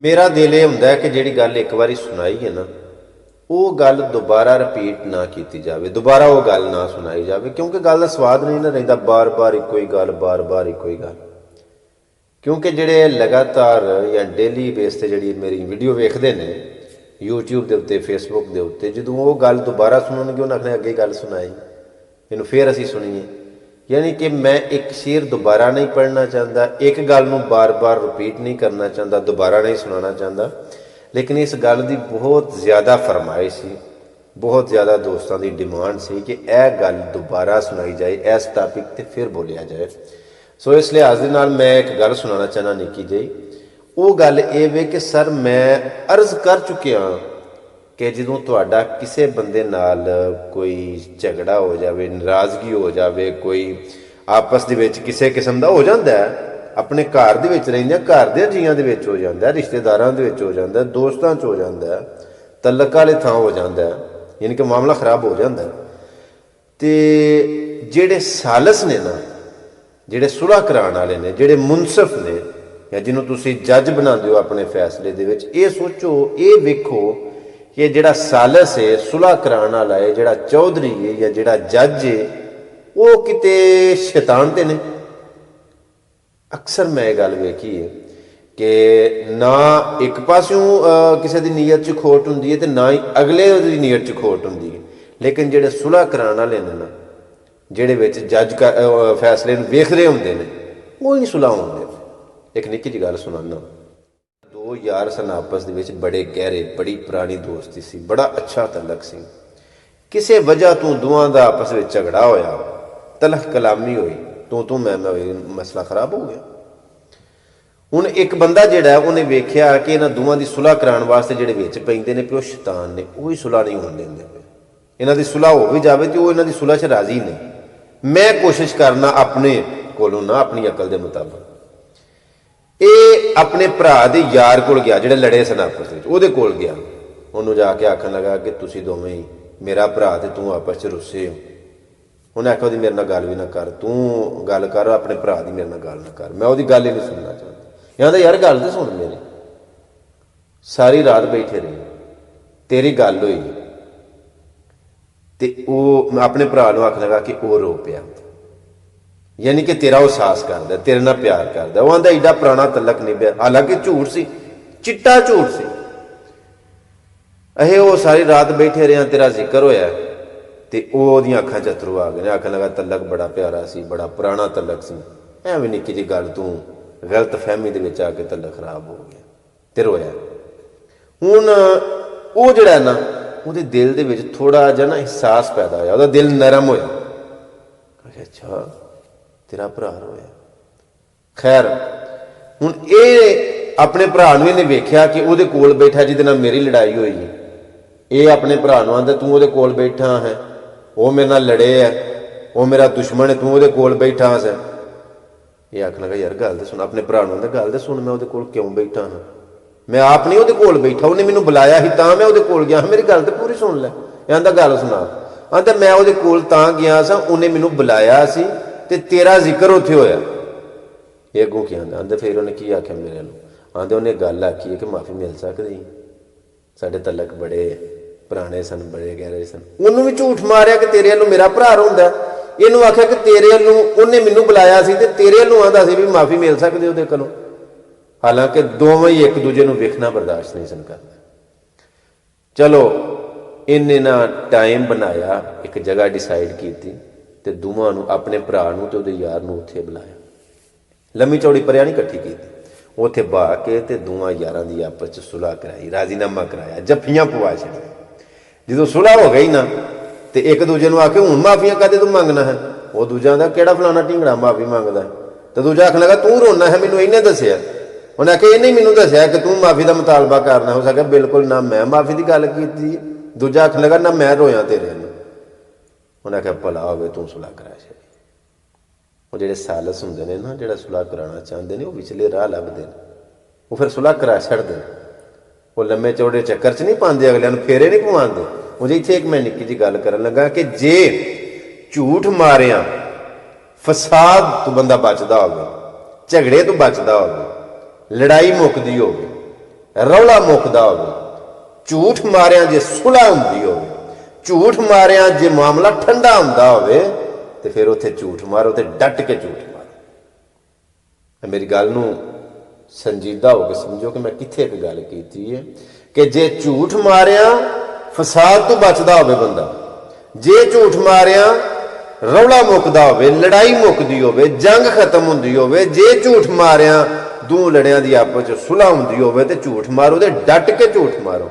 मेरा दिल ये हुंदा है कि जिहड़ी गल एक बारी सुनाई है ना, वो गल दोबारा रिपीट ना की जाए, दोबारा वो गल ना सुनाई जाए, क्योंकि गल का स्वाद नहीं ना रहिंदा बार बार इको ही गल, बार बार इको ही गल। क्योंकि जिहड़े लगातार या डेली बेस ते जिहड़ी मेरी वीडियो वेखदे ने यूट्यूब के उत्ते, फेसबुक के उत्ते, जो वो गल दोबारा सुनणगे उन्हें आखना अगे गल सुनाई, इनू फिर असीं सुनीए। यानी कि मैं एक शेर दोबारा नहीं पढ़ना चाहता, एक गल नूं बार बार रिपीट नहीं करना चाहता, दोबारा नहीं सुनाना चाहता, लेकिन इस गल की बहुत ज़्यादा फरमाइश सी, बहुत ज़्यादा दोस्तों की डिमांड सी कि यह गल दोबारा सुनाई जाए, इस टॉपिक पर फिर बोलिया जाए। सो इस लिहाज के नाल मैं एक गल सुनाना चाहना निक्की जी। वो गल ये वे कि सर मैं अर्ज कर चुकिया कि जो तुहाडा किसी बंदे नाल कोई झगड़ा हो जाए, नाराज़गी हो जाए, कोई आपस दे विच किसी किस्म का हो जाता है, अपने घर दे विच रहिंदे घर दे जीआं दे विच हो जाता है, रिश्तेदारां दे विच हो जाता है, दोस्तां च हो जाता है, तलक वाले थां हो जाता है, यानी कि मामला खराब हो जाता है। तो जिहड़े सालस ने ना, जिहड़े सुलह कराने वाले ने, जिहड़े मुनसफ ने, या जिन्हों तुसीं जज बनाते हो अपने फैसले दे विच, ये सोचो, ये वेखो कि जिहड़ा सालस है, सुलह कराने वाला है, जिहड़ा चौधरी है या जिहड़ा जज है, वो किते शैतान ते ने। अक्सर मैं ये गल वेखी है कि ना एक पासों किसी की नीयत च खोट हुंदी है ते ना ही अगले की नीयत च खोट हुंदी है, लेकिन जिहड़े सुलह कराने वाले ने ना, जिहड़े विच जज फैसले नूं वेखदे हुंदे ने, वो ही सुलह होंदे। एक निक्की जी गल सुनाना। दो यार सन आपस दे विच, बड़े गहरे, बड़ी पुरानी दोस्ती सी, बड़ा अच्छा तलक सी। किसी वजह तो दोवां दा आपस में झगड़ा होया, तलख कलामी हुई, तू मैं हुई, मसला खराब हो गया। हुण एक बंदा जिहड़ा उन्हें वेख्या कि इन्हां दोवां दी सुलह कराउण वास्ते जिहड़े विच पैंदे ने पिओ शैतान ने, वही सुलह नहीं होण दिंदे पे। इन्हां दी सुलह हो भी जावे तो वो इन्हां दी सुलह च राजी नहीं। मैं कोशिश करना अपने कोलों ना, अपनी अकल के मुताबिक। ये अपने भरा दे यार कोल गया, जिहड़े लड़े सन आपस में, उहदे कोल गया, उन्होंने जाके आखन लगा कि तुसीं दोवें ही, मेरा भरा ते तू आपस च रुस्से हो। उन्हें आख्या मेरे नाल गल भी ना कर, तू गल कर अपने भरा की, मेरे नाल गल ना कर, मैं उसकी गल ही नहीं सुनना चाहता। कहता यार गल तो सुन मेरी, सारी रात बैठे रहे, तेरी गल हुई, तो वह अपने भरा नूं आखन लगा कि वह रो पिया, यानी कि तेरा वो साहस करदा, तेरे नाल प्यार करदा। वो आंदा एडा पुराना तलक निभया, हालांकि झूठ सी, चिट्टा झूठ सी। अहे वो सारी रात बैठे रहे, तेरा जिक्र होया, तो वह अखां च अथरू आ गए, आखन लगा तलक बड़ा प्यारा सी, बड़ा पुराना तलक सी, एवं निक्की जी गल तू गलत फहमी दे विच आके तलक खराब हो गया, ते रोया। हुण वो जिहड़ा ना, उहदे दिल दे विच थोड़ा जिहा ना एहसास पैदा होया, उहदा दिल नरम होया। अच्छा तेरा भरा रोया। खैर हुण ये अपने भरा नूं इहने वेख्या कि उहदे कोल बैठा जिहदे नाल मेरी लड़ाई हुई, ये अपने भरा नूं आंदा तू उहदे कोल बैठा है, वो मेरे नाल लड़े है, वो मेरा दुश्मन है, तू उहदे कोल बैठा है। ये आखन लगा यार गल तो सुन, अपने भरा नूं आंदा गल तो सुन, मैं उहदे कोल क्यों बैठा हाँ, मैं आप नहीं उहदे कोल बैठा, उन्हें मैनूं बुलाया ही तां मैं उहदे कोल गया, मेरी गल तो पूरी सुन लै। आंदा गल सुना। आंदा मैं उहदे कोल तां गया सा, उन्हें मैनूं बुलाया सी ते तेरा जिक्र उत्थे होया। ये अगों की आंदा, आंदे फिर उन्हें की आख्या मेरे नूं, आंदे उन्हें गल आखी है कि माफ़ी मिल सकदी, साडे तलक बड़े पुराने सन, बड़े गहरे सन। उन्होंने भी झूठ मारिया कि तेरे वालों मेरा भरा रोंदा, इहनूं आख्या कि तेरे वालों उन्हें मैनूं बुलाया सी ते तेरे वालों आंदा सी भी माफ़ी मिल सकदी उहदे कोलों। हालांकि दोवें ही एक दूजे नूं वेखना बर्दाश्त नहीं सन करदे। चलो इन्हें ना टाइम बनाया, एक जगह डिसाइड की, ते दोवां नूं, अपने भरा नूं ते उहदे यार नूं उत्थे बुलाया, लम्मी चौड़ी परिया नहीं कट्ठी की, उत्थे बहा के ते दोवां यारां दी आपस च सुलह कराई, राजीनामा कराया, जफ्फियां पवा छड़ियां। जो सुलह हो गई ना, तो एक दूजे नूं आखे हुण माफिया कदे तू मंगना है, वो दूजा आंदा किहड़ा फलाना ढिंगड़ा माफी मंगदा है, तो दूजा आखन लगा तू रोना है, मैनूं इहने दस्सिया, उन्हें आख्या इहने मैनूं दस्सिया कि तू माफी का मुतालबा करना। हो सके बिल्कुल ना मैं माफी की गल की, दूजा आखन लगा ना मैं रोया तेरे नाल। उन्हें आख्या भला होवे तू सुलह करा छड़ी। वो जिहड़े सालस हुंदे ने ना, जिहड़ा सुलह कराना चाहते हैं, वो विचले राह लभदे ने, वो फिर सुलह करा छड्डदे ने, वो लम्मे चौड़े चक्कर च नहीं पाते, अगलियां नूं फेरे नहीं पवांदे। मुझे इत्थे एक मैं निक्की जी गल करन लगा कि जे झूठ मारिया फसाद तो बंदा बचदा होवे, झगड़े तो बचदा होवे, लड़ाई मुकदी होवे, ਰੌਲਾ ਮੁੱਕਦਾ ਹੋਵੇ, ਝੂਠ ਮਾਰਿਆ ਜੇ ਸੁਲ੍ਹਾ ਹੁੰਦੀ ਹੋਵੇ, ਝੂਠ ਮਾਰਿਆ ਜੇ ਮਾਮਲਾ ਠੰਡਾ ਹੁੰਦਾ ਹੋਵੇ, ਤੇ ਫਿਰ ਉੱਥੇ ਝੂਠ ਮਾਰੋ ਤੇ ਡਟ ਕੇ ਝੂਠ ਮਾਰੋ। ਮੇਰੀ ਗੱਲ ਨੂੰ ਸੰਜੀਦਾ ਹੋ ਕੇ ਸਮਝੋ ਕਿ ਮੈਂ ਕਿੱਥੇ ਇੱਕ ਗੱਲ ਕੀਤੀ ਹੈ ਕਿ ਜੇ ਝੂਠ ਮਾਰਿਆ ਫਸਾਦ ਤੋਂ ਬਚਦਾ ਹੋਵੇ ਬੰਦਾ, ਜੇ ਝੂਠ ਮਾਰਿਆ ਰੌਲਾ ਮੁੱਕਦਾ ਹੋਵੇ, ਲੜਾਈ ਮੁੱਕਦੀ ਹੋਵੇ, ਜੰਗ ਖਤਮ ਹੁੰਦੀ ਹੋਵੇ, ਜੇ ਝੂਠ ਮਾਰਿਆ ਦੋ ਲੜਿਆਂ ਦੀ ਆਪਸ ਚ ਸੁਲ੍ਹਾ ਹੁੰਦੀ ਹੋਵੇ, ਤੇ ਝੂਠ ਮਾਰੋ ਤੇ ਡਟ ਕੇ ਝੂਠ ਮਾਰੋ।